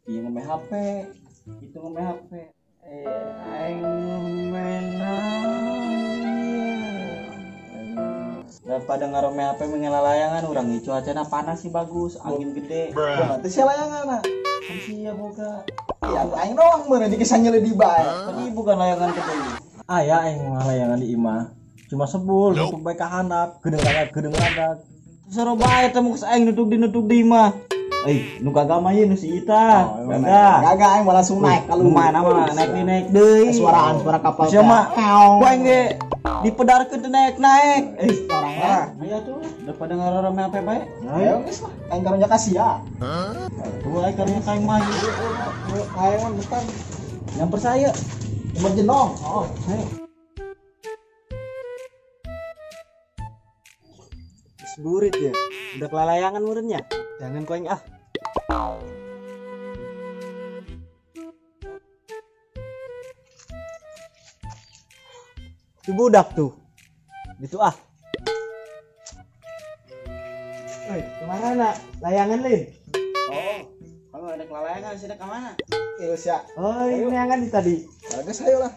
Iya ngombe HP. Itu ngombe HP. Aing ngombe daripada ngarome HP mengenal layangan orang nih cuacanya panas sih bagus angin gede Berarti si layangan nah. kan sih ya boga Ya aing doang bener di kisahnya di bae. tadi bukan layangan gede ya aing mah layangan di imah cuma sebul untuk baik ka handap gedeng adak seru bae temu geus aing nutuk di imah nu kagak mah ieu nu si Ita Gagak aing mau langsung naik kalau mana mah naik deui suara kapal. siapa ku aing ge dipedarkeun teh naik Orangnya. aya tuh daripada ngararame HP bae Ayo geus lah. Aing karunya kasih ya. tuh aing karunya kaing mah Aing mah bukan nyamper saya berjenong. oh saya burit ya udah kelalayangan muridnya jangan koeng tuh budak tuh gitu kemana nak layangan lin kalau ada kelalayangan sih ke mana Iya ya. oh ini layangan di tadi Bagus ayo lah.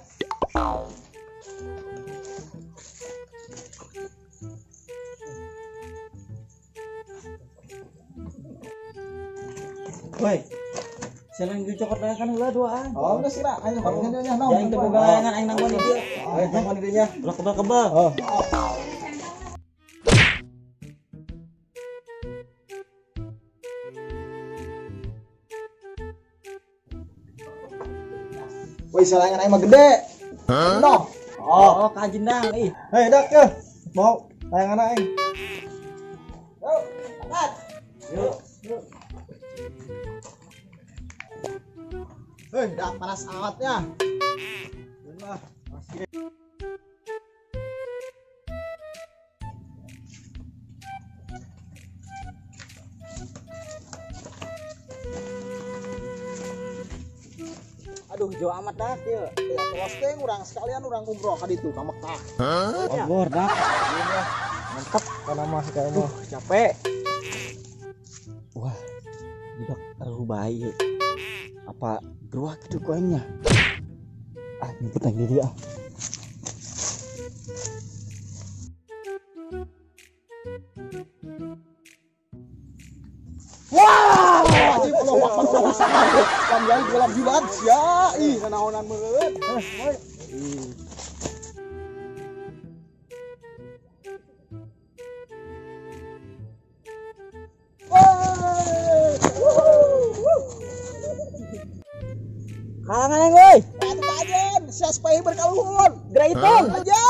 woi selain gue cokot layangan ulah duaan Oh, udah sira. Ayo barunya dia ya yang teboga layangan aing nang bani dia Ayo tangkon dia. ulah kebal Oh. Woi, layangan aing mah gede. No. oh kajendang ih Hei, dak ke. Mau layangan aing. Yuk, angkat. yuk Hei, dak panas amatnya. Nah, masih. aduh jauh amat dah ya Ya, kalau steng urang sekalian urang umroh ka ditu ka Mekah. bor dah Mantap kana mah kayak mah. capek wah budak taruh bayi apa geruah gitu koengnya nyebut yang diri Wah, anjing Allah Akbar Allah Akbar. Kamyai dalam jilat sia. Ih, nanaonan meureun. Moy. kalangan yang woi Patu kajen, sia supaya berkaluhun. gerak itu Aja.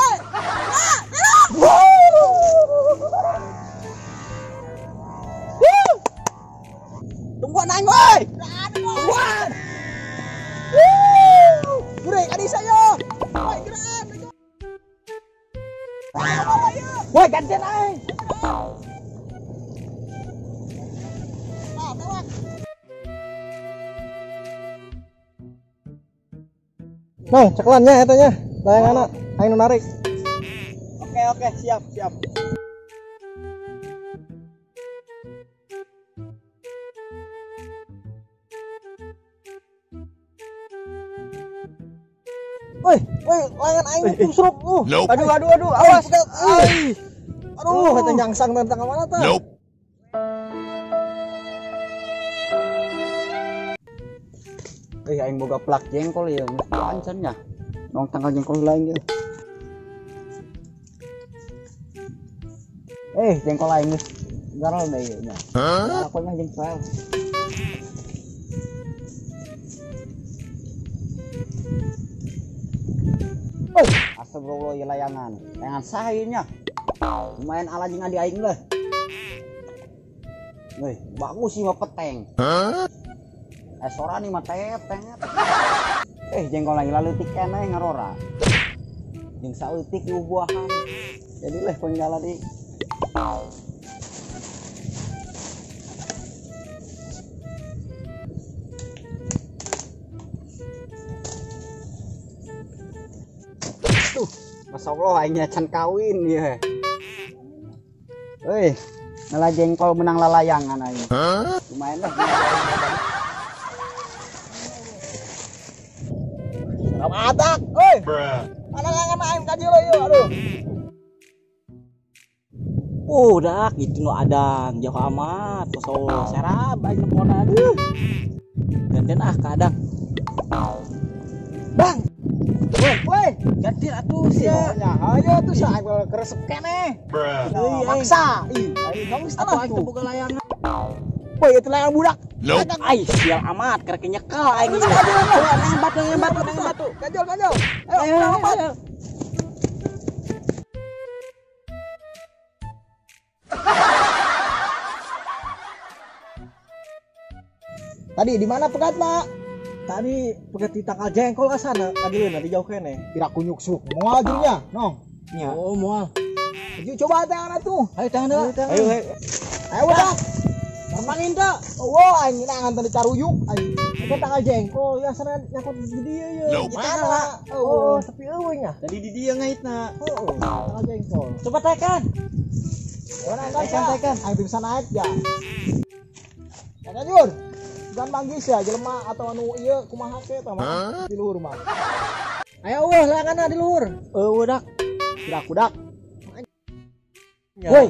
tungguan aing woi Tungguan. Gurek adik saya. Woi, gerak. woi gantian aing Nah, ceklannya etanya. Layangan aing nu narik. oke siap Woi, layangan aing tumsruk. Nope. aduh awas Aduh, eta nyangsang tentang mana tah? Nope. aing boga plak jengkol ya mesti lancarnya nong tanggal jengkol lain ya jengkol lain geus garol deh ya aku nya jengkol astagfirullah ya layangan sahainya lumayan ala jeung adi aing lah bagus sih mah peteng sorani mah teteng jengkol lagi lalu tik kene ngarora jeung sautik ieu buahan jadi leh penjala di tuh Masya Allah aingnya can kawin ya ngalah jengkol menang lalayangan aing lumayan lah Atak, oi. Mana ngangan aing kajil yeuh, aduh. Udah gitu no adang jauh amat so serap aing nepon aduh. Gantian kadang. Bang. Woi, gantian atuh sia. Ayo tuh sia keresep keneh. Maksa. Ih, aing kamu Atuh salah aing tuh. teu boga layangan. Boy, itu layang budak. Ai sial amat karek nyekal aing ieu. Nang batu. Kajol. Ayo, Ayo. lompat. Tadi di mana pegatna? Tadi pegat di tangkal jengkol ke sana, kadieuna di jauh kene. Tidak kunyuk suk. Moal junya, nong. Nya. Oh moal. Ayo coba tangan tuh. Ayo tangan deui. Ayo. Ayo udah. Mangin teh. Oh, aing nangan tadi caruyuk. Aing. Itu tangkal jengkol, ya sana nyakot di dia ya. Mana? Oh, tapi eueuh nya. Tadi di dia ngaitna. Oh, tangkal jengkol. Coba tekan. Mana tekan. Aing bisa naik ya. Ada Jur. Bukan manggis ya jelema atau anu ieu kumaha ke tah mah di luhur mah. Ayo weh, layanganna di luhur. Udah. Budak. Woi.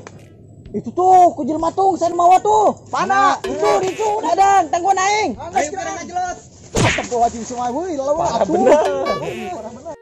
Itu tuh ku jelema tung sana mawa tuh. Pana? Itu dadang tangguan aing. Ayo kira jelas. Astagfirullahaladzim semua, wih, lalu Parah atuh. bener. Parah bener.